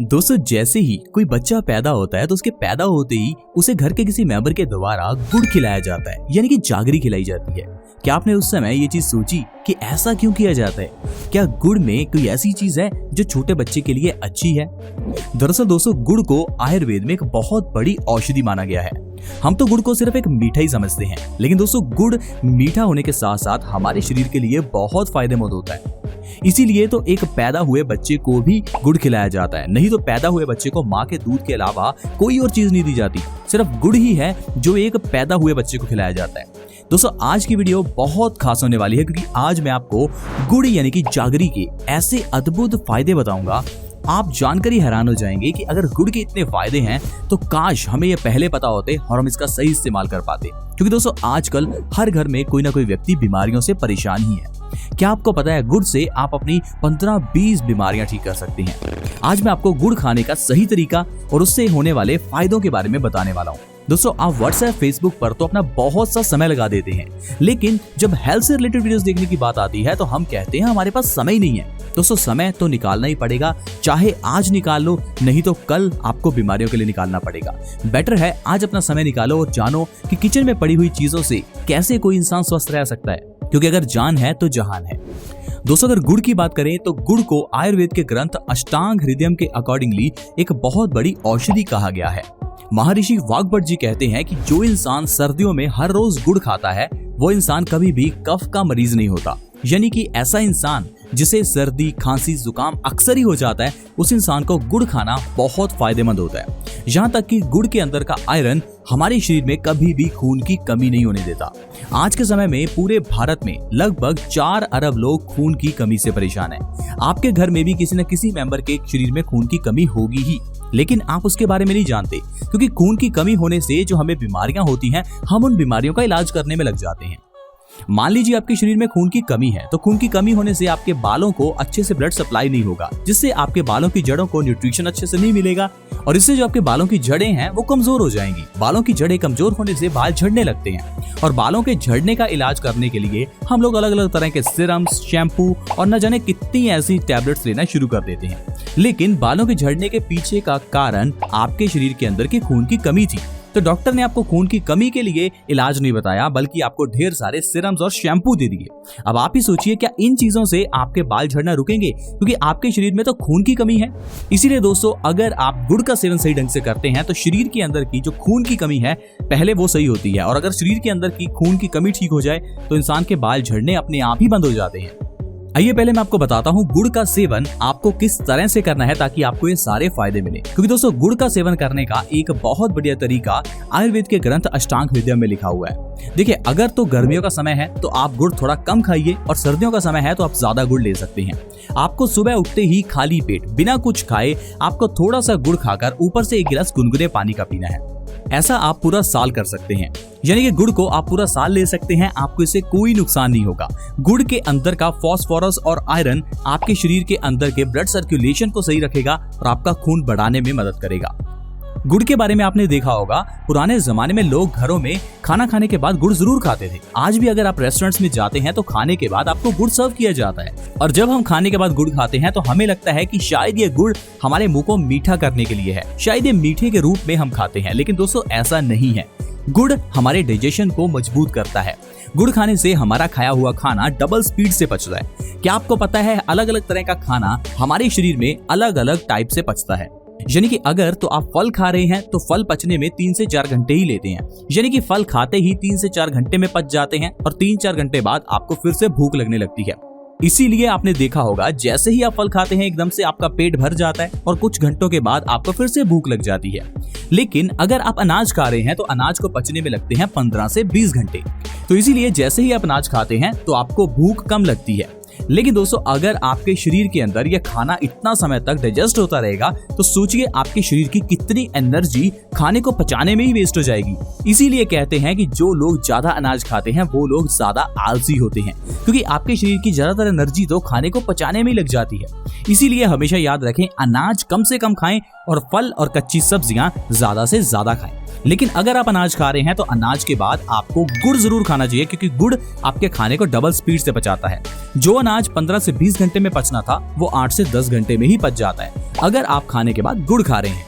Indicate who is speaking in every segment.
Speaker 1: दोस्तों, जैसे ही कोई बच्चा पैदा होता है तो उसके पैदा होते ही उसे घर के किसी मेंबर के द्वारा गुड़ खिलाया जाता है, यानी कि जागरी खिलाई जाती है। क्या आपने उस समय ये चीज सोची कि ऐसा क्यों किया जाता है? क्या गुड़ में कोई ऐसी चीज है जो छोटे बच्चे के लिए अच्छी है? दरअसल दोस्तों, गुड़ को आयुर्वेद में एक बहुत बड़ी औषधि माना गया है। हम तो गुड़ को सिर्फ एक मीठा ही समझते हैं, लेकिन दोस्तों गुड़ मीठा होने के साथ साथ हमारे शरीर के लिए बहुत फायदेमंद होता है। इसीलिए तो एक पैदा हुए बच्चे को भी गुड़ खिलाया जाता है। नहीं तो पैदा हुए बच्चे को माँ के दूध के अलावा कोई और चीज नहीं दी जाती, सिर्फ गुड़ ही है जो एक पैदा हुए बच्चे को खिलाया जाता है। दोस्तों, आज की वीडियो बहुत खास होने वाली है, क्योंकि आज मैं आपको गुड़ यानी कि जागरी के ऐसे अद्भुत फायदे बताऊंगा। आप जानकर ही हैरान हो जाएंगे कि अगर गुड़ के इतने फायदे हैं तो काश हमें ये पहले पता होते और हम इसका सही इस्तेमाल कर पाते। क्योंकि दोस्तों, आजकल हर घर में कोई ना कोई व्यक्ति बीमारियों से परेशान ही है। क्या आपको पता है, गुड़ से आप अपनी 15-20 बीमारियां ठीक कर सकते हैं। आज मैं आपको गुड़ खाने का सही तरीका और उससे होने वाले फायदों के बारे में बताने वाला हूँ। दोस्तों, आप व्हाट्सएप, फेसबुक पर तो अपना बहुत सा समय लगा देते हैं, लेकिन जब हेल्थ से रिलेटेड वीडियोस देखने की बात आती है तो हम कहते हैं हमारे पास समय नहीं है। दोस्तों, समय तो निकालना ही पड़ेगा, चाहे आज निकाल लो, नहीं तो कल आपको बीमारियों के लिए निकालना पड़ेगा। बेटर है आज अपना समय निकालो और जानो कि किचन में पड़ी हुई चीजों से कैसे कोई इंसान स्वस्थ रह सकता है, क्योंकि अगर जान है तो जहान है। दोस्तों, अगर गुड़ की बात करें तो गुड़ को आयुर्वेद के ग्रंथ अष्टांग हृदयम के अकॉर्डिंगली एक बहुत बड़ी औषधि कहा गया है। महर्षि वाग्भट जी कहते हैं कि जो इंसान सर्दियों में हर रोज गुड़ खाता है वो इंसान कभी भी कफ का मरीज नहीं होता। यानी कि ऐसा इंसान जिसे सर्दी, खांसी, जुकाम अक्सर ही हो जाता है, उस इंसान को गुड़ खाना बहुत फायदेमंद होता है। यहाँ तक कि गुड़ के अंदर का आयरन हमारे शरीर में कभी भी खून की कमी नहीं होने देता। आज के समय में पूरे भारत में लगभग 4 अरब लोग खून की कमी से परेशान हैं। आपके घर में भी किसी न किसी मेंबर के शरीर में खून की कमी होगी ही, लेकिन आप उसके बारे में नहीं जानते, क्योंकि खून की कमी होने से जो हमें बीमारियां होती हैं, हम उन बीमारियों का इलाज करने में लग जाते हैं। मान लीजिए आपके शरीर में खून की कमी है, तो खून की कमी होने से आपके बालों को अच्छे से ब्लड सप्लाई नहीं होगा, जिससे आपके बालों की जड़ों को न्यूट्रिशन अच्छे से नहीं मिलेगा और इससे जो आपके बालों की जड़ें हैं वो कमजोर हो जाएंगी। बालों की जड़ें कमजोर होने से बाल झड़ने लगते हैं और बालों के झड़ने का इलाज करने के लिए हम लोग अलग अलग तरह के सिरम्स, शैम्पू और न जाने कितनी ऐसी टैबलेट्स लेना शुरू कर देते हैं। लेकिन बालों के झड़ने के पीछे का कारण आपके शरीर के अंदर की खून की कमी थी। तो डॉक्टर ने आपको खून की कमी के लिए इलाज नहीं बताया, बल्कि आपको ढेर सारे सिरम्स और शैम्पू दे दिए। अब आप ही सोचिए, क्या इन चीजों से आपके बाल झड़ना रुकेंगे? क्योंकि आपके शरीर में तो खून की कमी है। इसीलिए दोस्तों, अगर आप गुड़ का सेवन सही ढंग से करते हैं तो शरीर के अंदर की जो खून की कमी है पहले वो सही होती है, और अगर शरीर के अंदर की खून की कमी ठीक हो जाए तो इंसान के बाल झड़ने अपने आप ही बंद हो जाते हैं। आइए पहले मैं आपको बताता हूँ गुड़ का सेवन आपको किस तरह से करना है ताकि आपको ये सारे फायदे मिले। क्योंकि दोस्तों, गुड़ का सेवन करने का एक बहुत बढ़िया तरीका आयुर्वेद के ग्रंथ अष्टांग हृदयम में लिखा हुआ है। देखिए, अगर तो गर्मियों का समय है तो आप गुड़ थोड़ा कम खाइए, और सर्दियों का समय है तो आप ज्यादा गुड़ ले सकते हैं। आपको सुबह उठते ही खाली पेट बिना कुछ खाए आपको थोड़ा सा गुड़ खाकर ऊपर से 1 गिलास गुनगुने पानी का पीना है। ऐसा आप पूरा साल कर सकते हैं, यानी कि गुड़ को आप पूरा साल ले सकते हैं, आपको इससे कोई नुकसान नहीं होगा। गुड़ के अंदर का फास्फोरस और आयरन आपके शरीर के अंदर के ब्लड सर्कुलेशन को सही रखेगा और आपका खून बढ़ाने में मदद करेगा। गुड़ के बारे में आपने देखा होगा, पुराने जमाने में लोग घरों में खाना खाने के बाद गुड़ जरूर खाते थे। आज भी अगर आप रेस्टोरेंट्स में जाते हैं तो खाने के बाद आपको गुड़ सर्व किया जाता है, और जब हम खाने के बाद गुड़ खाते हैं तो हमें लगता है कि शायद ये गुड़ हमारे मुंह को मीठा करने के लिए है, शायद ये मीठे के रूप में हम खाते हैं। लेकिन दोस्तों, ऐसा नहीं है। गुड़ हमारे डाइजेशन को मजबूत करता है। गुड़ खाने से हमारा खाया हुआ खाना डबल स्पीड से पचता है। क्या आपको पता है, अलग अलग तरह का खाना हमारे शरीर में अलग अलग टाइप से पचता है। यानी कि अगर तो आप फल खा रहे हैं तो फल पचने में 3 से 4 घंटे ही लेते हैं, यानी कि फल खाते ही 3 से 4 घंटे में पच जाते हैं और 3-4 घंटे बाद आपको फिर से भूख लगने लगती है। इसीलिए आपने देखा होगा, जैसे ही आप फल खाते हैं एकदम से आपका पेट भर जाता है और कुछ घंटों के बाद आपको फिर से भूख लग जाती है। लेकिन अगर आप अनाज खा रहे हैं तो अनाज को पचने में लगते हैं 15 से 20 घंटे। तो इसीलिए जैसे ही आप अनाज खाते हैं तो आपको भूख कम लगती है। लेकिन दोस्तों, अगर आपके शरीर के अंदर यह खाना इतना समय तक डाइजेस्ट होता रहेगा तो सोचिए आपके शरीर की कितनी इतनी एनर्जी खाने को पचाने में ही वेस्ट हो जाएगी। इसीलिए कहते हैं कि जो लोग ज्यादा अनाज खाते हैं वो लोग ज्यादा आलसी होते हैं, क्योंकि आपके शरीर की ज्यादातर एनर्जी तो खाने को पचाने में ही लग जाती है। इसीलिए हमेशा याद रखें, अनाज कम से कम खाएं और फल और कच्ची सब्जियां ज्यादा से ज्यादा खाएं। लेकिन अगर आप अनाज खा रहे हैं तो अनाज के बाद आपको गुड़ जरूर खाना चाहिए, क्योंकि गुड़ आपके खाने को डबल स्पीड से पचाता है। जो अनाज 15 से 20 घंटे में पचना था वो 8 से 10 घंटे में ही पच जाता है अगर आप खाने के बाद गुड़ खा रहे हैं।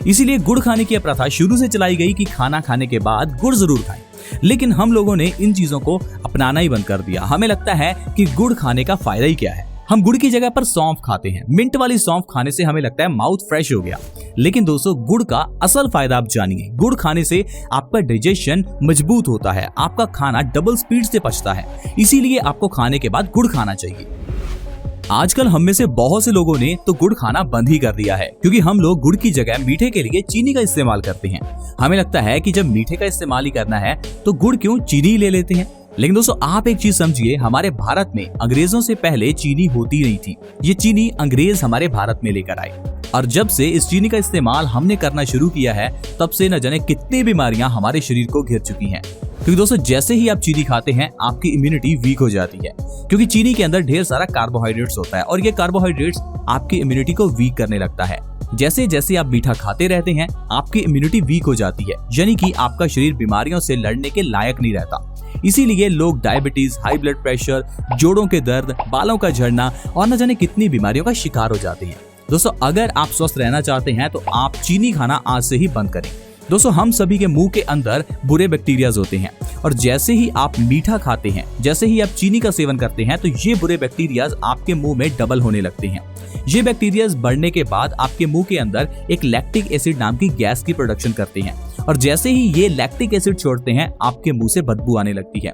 Speaker 1: इसीलिए गुड़ खाने की प्रथा शुरू से चलाई गई कि खाना खाने के बाद गुड़ जरूर खाएं। लेकिन हम लोगों ने इन चीजों को अपनाना ही बंद कर दिया। हमें लगता है कि गुड़ खाने का फायदा ही क्या है। हम गुड़ की जगह पर सौंफ खाते हैं। मिंट वाली सौंफ खाने से हमें लगता है माउथ फ्रेश हो गया। लेकिन दोस्तों, गुड़ का असल फायदा आप जानिए। गुड़ खाने से आपका डाइजेशन मजबूत होता है, आपका खाना डबल स्पीड से पचता है। इसीलिए आपको खाने के बाद गुड़ खाना चाहिए। आजकल हम में से बहुत से लोगों ने तो गुड़ खाना बंद ही कर दिया है, क्योंकि हम लोग गुड़ की जगह मीठे के लिए चीनी का इस्तेमाल करते हैं। हमें लगता है कि जब मीठे का इस्तेमाल ही करना है तो गुड़ क्यों, चीनी ही ले लेते हैं। लेकिन दोस्तों, आप एक चीज समझिए, हमारे भारत में अंग्रेजों से पहले चीनी होती नहीं थी। ये चीनी अंग्रेज हमारे भारत में लेकर आए, और जब से इस चीनी का इस्तेमाल हमने करना शुरू किया है तब से न जाने कितनी बीमारियां हमारे शरीर को घेर चुकी हैं। क्योंकि दोस्तों, जैसे ही आप चीनी खाते हैं आपकी इम्यूनिटी वीक हो जाती है, क्योंकि चीनी के अंदर ढेर सारा कार्बोहाइड्रेट्स होता है और ये कार्बोहाइड्रेट्स आपकी इम्यूनिटी को वीक करने लगता है। जैसे जैसे आप मीठा खाते रहते हैं आपकी इम्यूनिटी वीक हो जाती है, यानी कि आपका शरीर बीमारियों से लड़ने के लायक नहीं रहता। इसीलिए लोग डायबिटीज, हाई ब्लड प्रेशर, जोड़ों के दर्द, बालों का झड़ना और न जाने कितनी बीमारियों का शिकार हो जाते हैं। दोस्तों, अगर आप स्वस्थ रहना चाहते हैं तो आप चीनी खाना आज से ही बंद करें। दोस्तों, हम सभी के मुंह के अंदर बुरे बैक्टीरियाज होते हैं, और जैसे ही आप मीठा खाते हैं, जैसे ही आप चीनी का सेवन करते हैं, तो ये बुरे बैक्टीरियाज आपके मुंह में डबल होने लगते हैं। ये बैक्टीरियाज बढ़ने के बाद आपके मुंह के अंदर एक लैक्टिक एसिड नाम की गैस की प्रोडक्शन करते हैं, और जैसे ही ये लैक्टिक एसिड छोड़ते हैं आपके मुंह से बदबू आने लगती है।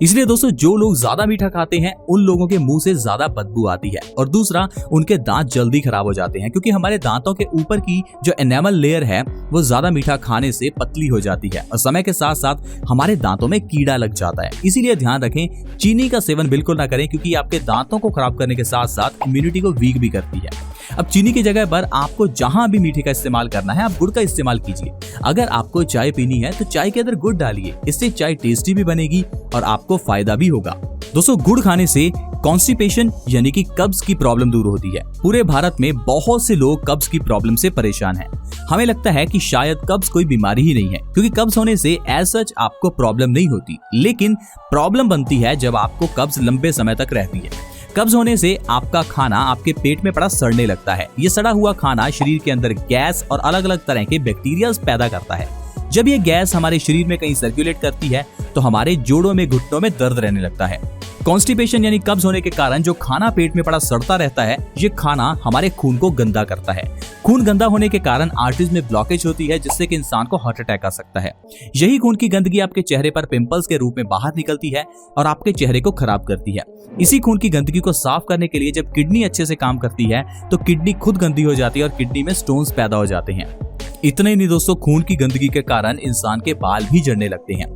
Speaker 1: इसलिए दोस्तों, जो लोग ज्यादा मीठा खाते हैं उन लोगों के मुंह से ज्यादा बदबू आती है, और दूसरा, उनके दांत जल्दी खराब हो जाते हैं, क्योंकि हमारे दांतों के ऊपर की जो एनामल लेयर है वो ज्यादा मीठा खाने से पतली हो जाती है, और समय के साथ साथ हमारे दांतों में कीड़ा लग जाता है। इसीलिए ध्यान रखें, चीनी का सेवन बिल्कुल ना करें, क्योंकि आपके दांतों को खराब करने के साथ साथ इम्यूनिटी को वीक भी करती है। अब चीनी की जगह पर आपको जहां भी मीठे का इस्तेमाल करना है आप गुड़ का इस्तेमाल कीजिए। अगर आपको चाय पीनी है तो चाय के अंदर गुड़ डालिए, इससे चाय टेस्टी भी बनेगी और आपको फायदा भी होगा। दोस्तों, गुड़ खाने से कॉन्स्टिपेशन यानी कि कब्ज की प्रॉब्लम दूर होती है। पूरे भारत में बहुत से लोग कब्ज की प्रॉब्लम से परेशान हैं। हमें लगता है कि शायद कब्ज कोई बीमारी ही नहीं है, क्योंकि कब्ज होने से एज सच आपको प्रॉब्लम नहीं होती, लेकिन प्रॉब्लम बनती है जब आपको कब्ज लंबे समय तक रहती है। कब्ज होने से आपका खाना आपके पेट में पड़ा सड़ने लगता है। ये सड़ा हुआ खाना शरीर के अंदर गैस और अलग अलग तरह के बैक्टीरिया पैदा करता है। जब ये गैस हमारे शरीर में कहीं सर्कुलेट करती है तो हमारे जोड़ों में, घुटनों में दर्द रहने लगता है। कॉन्स्टिपेशन यानी कब्ज होने के कारण जो खाना पेट में पड़ा सड़ता रहता है, ये खाना हमारे खून को गंदा करता है। खून गंदा होने के कारण आर्टरीज में ब्लॉकेज होती है, जिससे कि इंसान को हार्ट अटैक आ सकता है। यही खून की गंदगी आपके चेहरे पर पिंपल्स के रूप में बाहर निकलती है और आपके चेहरे को खराब करती है। इसी खून की गंदगी को साफ करने के लिए जब किडनी अच्छे से काम करती है तो किडनी खुद गंदी हो जाती है और किडनी में स्टोन्स पैदा हो जाते हैं। इतना ही नहीं दोस्तों, खून की गंदगी के कारण इंसान के बाल भी झड़ने लगते हैं।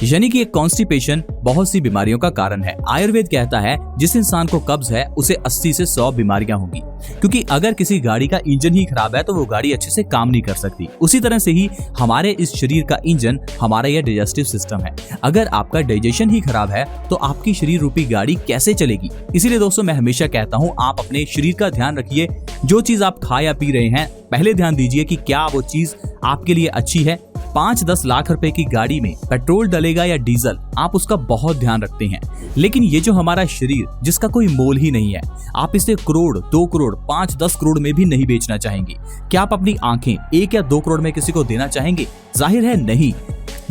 Speaker 1: यानी कि कॉन्स्टिपेशन बहुत सी बीमारियों का कारण है। आयुर्वेद कहता है जिस इंसान को कब्ज है उसे 80 से 100 बीमारियां होंगी, क्योंकि अगर किसी गाड़ी का इंजन ही खराब है तो वो गाड़ी अच्छे से काम नहीं कर सकती। उसी तरह से ही हमारे इस शरीर का इंजन हमारा यह डाइजेस्टिव सिस्टम है। अगर आपका डाइजेशन ही खराब है तो आपकी शरीर रूपी गाड़ी कैसे चलेगी। इसीलिए दोस्तों, मैं हमेशा कहता हूँ आप अपने शरीर का ध्यान रखिए। जो चीज आप खा या पी रहे हैं पहले ध्यान दीजिए कि क्या वो चीज आपके लिए अच्छी है। 5-10 लाख रुपए की गाड़ी में पेट्रोल डलेगा या डीजल, आप उसका बहुत ध्यान रखते हैं। लेकिन ये जो हमारा शरीर जिसका कोई मोल ही नहीं है, आप इसे करोड़, 2 करोड़, 5-10 करोड़ में भी नहीं बेचना चाहेंगे। क्या आप अपनी आंखें 1 या 2 करोड़ में किसी को देना चाहेंगे? जाहिर है नहीं।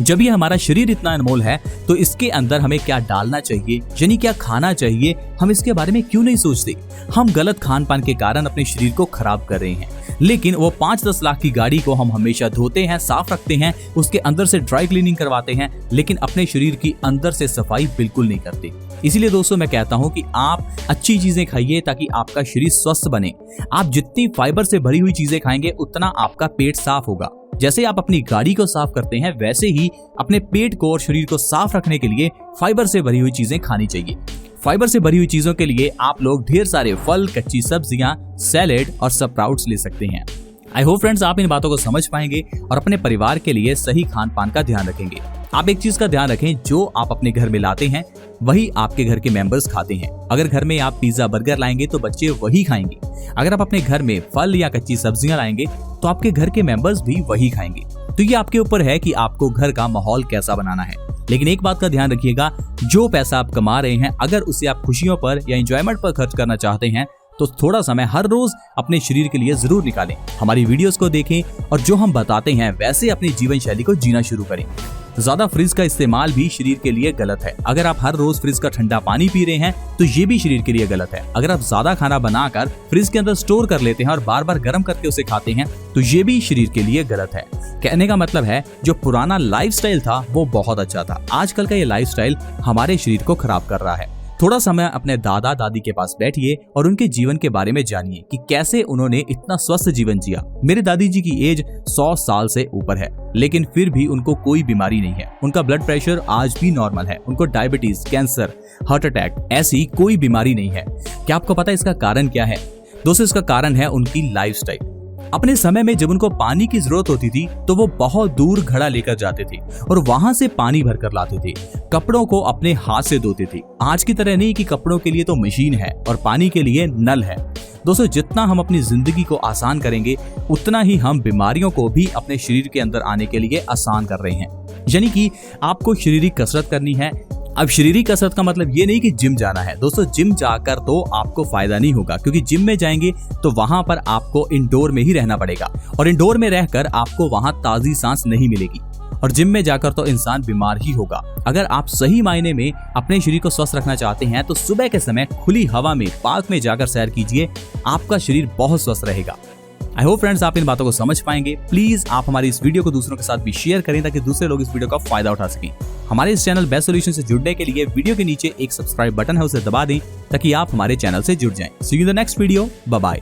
Speaker 1: जब ये हमारा शरीर इतना अनमोल है तो इसके अंदर हमें क्या डालना चाहिए, यानी क्या खाना चाहिए, हम इसके बारे में क्यों नहीं सोचते। हम गलत खान पान के कारण अपने शरीर को खराब कर रहे हैं। लेकिन वो 5-10 लाख की गाड़ी को हम हमेशा धोते हैं, साफ रखते हैं, उसके अंदर से ड्राई क्लीनिंग करवाते हैं, लेकिन अपने शरीर की अंदर से सफाई बिल्कुल नहीं करते। इसीलिए दोस्तों, मैं कहता हूं कि आप अच्छी चीजें खाइए ताकि आपका शरीर स्वस्थ बने। आप जितनी फाइबर से भरी हुई चीजें खाएंगे उतना आपका पेट साफ होगा। जैसे आप अपनी गाड़ी को साफ करते हैं वैसे ही अपने पेट को और शरीर को साफ रखने के लिए फाइबर से भरी हुई चीजें खानी चाहिए। फाइबर से भरी हुई चीजों के लिए आप लोग ढेर सारे फल, कच्ची सब्जियां, सैलेड और स्प्राउट्स ले सकते हैं। आई होप फ्रेंड्स आप इन बातों को समझ पाएंगे और अपने परिवार के लिए सही खान पान का ध्यान रखेंगे। आप एक चीज का ध्यान रखें, जो आप अपने घर में लाते हैं वही आपके घर के मेंबर्स खाते हैं। अगर घर में आप पिज्जा बर्गर लाएंगे तो बच्चे वही खाएंगे। अगर आप अपने घर में फल या कच्ची सब्जियां लाएंगे तो आपके घर के मेंबर्स भी वही खाएंगे। तो ये आपके ऊपर है कि आपको घर का माहौल कैसा बनाना है। लेकिन एक बात का ध्यान रखिएगा, जो पैसा आप कमा रहे हैं अगर उसे आप खुशियों पर या एंजॉयमेंट पर खर्च करना चाहते हैं तो थोड़ा समय हर रोज अपने शरीर के लिए जरूर निकालें। हमारी वीडियोस को देखें और जो हम बताते हैं वैसे अपनी जीवन शैली को जीना शुरू करें। ज्यादा फ्रिज का इस्तेमाल भी शरीर के लिए गलत है। अगर आप हर रोज फ्रिज का ठंडा पानी पी रहे हैं तो ये भी शरीर के लिए गलत है। अगर आप ज्यादा खाना बनाकर फ्रिज के अंदर स्टोर कर लेते हैं और बार बार गर्म करके उसे खाते हैं तो ये भी शरीर के लिए गलत है। कहने का मतलब है, जो पुराना लाइफस्टाइल था वो बहुत अच्छा था। आजकल का ये लाइफस्टाइल हमारे शरीर को खराब कर रहा है। थोड़ा समय अपने दादा दादी के पास बैठिए और उनके जीवन के बारे में जानिए कि कैसे उन्होंने इतना स्वस्थ जीवन जिया। मेरे दादी जी की एज 100 साल से ऊपर है, लेकिन फिर भी उनको कोई बीमारी नहीं है। उनका ब्लड प्रेशर आज भी नॉर्मल है। उनको डायबिटीज, कैंसर, हार्ट अटैक ऐसी कोई बीमारी नहीं है। क्या आपको पता है इसका कारण क्या है? दोस्तों, इसका कारण है उनकी लाइफस्टाइल। अपने समय में जब उनको पानी की जरूरत होती थी तो वो बहुत दूर घड़ा लेकर जाते थे और वहां से पानी भरकर लाते थे। कपड़ों को अपने हाथ से धोते थे। आज की तरह नहीं कि कपड़ों के लिए तो मशीन है और पानी के लिए नल है। दोस्तों, जितना हम अपनी जिंदगी को आसान करेंगे उतना ही हम बीमारियों को भी अपने शरीर के अंदर आने के लिए आसान कर रहे हैं। यानी कि आपको शारीरिक कसरत करनी है। अब शारीरिक कसरत का मतलब ये नहीं कि जिम जाना है। दोस्तों, जिम जाकर तो आपको फायदा नहीं होगा, क्योंकि जिम में जाएंगे तो वहां पर आपको इंडोर में ही रहना पड़ेगा और इंडोर में रहकर आपको वहां ताजी सांस नहीं मिलेगी और जिम में जाकर तो इंसान बीमार ही होगा। अगर आप सही मायने में अपने शरीर को स्वस्थ रखना चाहते हैं तो सुबह के समय खुली हवा में पार्क में जाकर सैर कीजिए, आपका शरीर बहुत स्वस्थ रहेगा। आई होप फ्रेंड्स आप इन बातों को समझ पाएंगे। प्लीज आप हमारी इस वीडियो को दूसरों के साथ भी शेयर करें ताकि दूसरे लोग इस वीडियो का फायदा उठा सकें। हमारे इस चैनल बेस्ट सॉल्यूशन से जुड़ने के लिए वीडियो के नीचे एक सब्सक्राइब बटन है, उसे दबा दें ताकि आप हमारे चैनल से जुड़ जाएं। See you in the next video. Bye bye.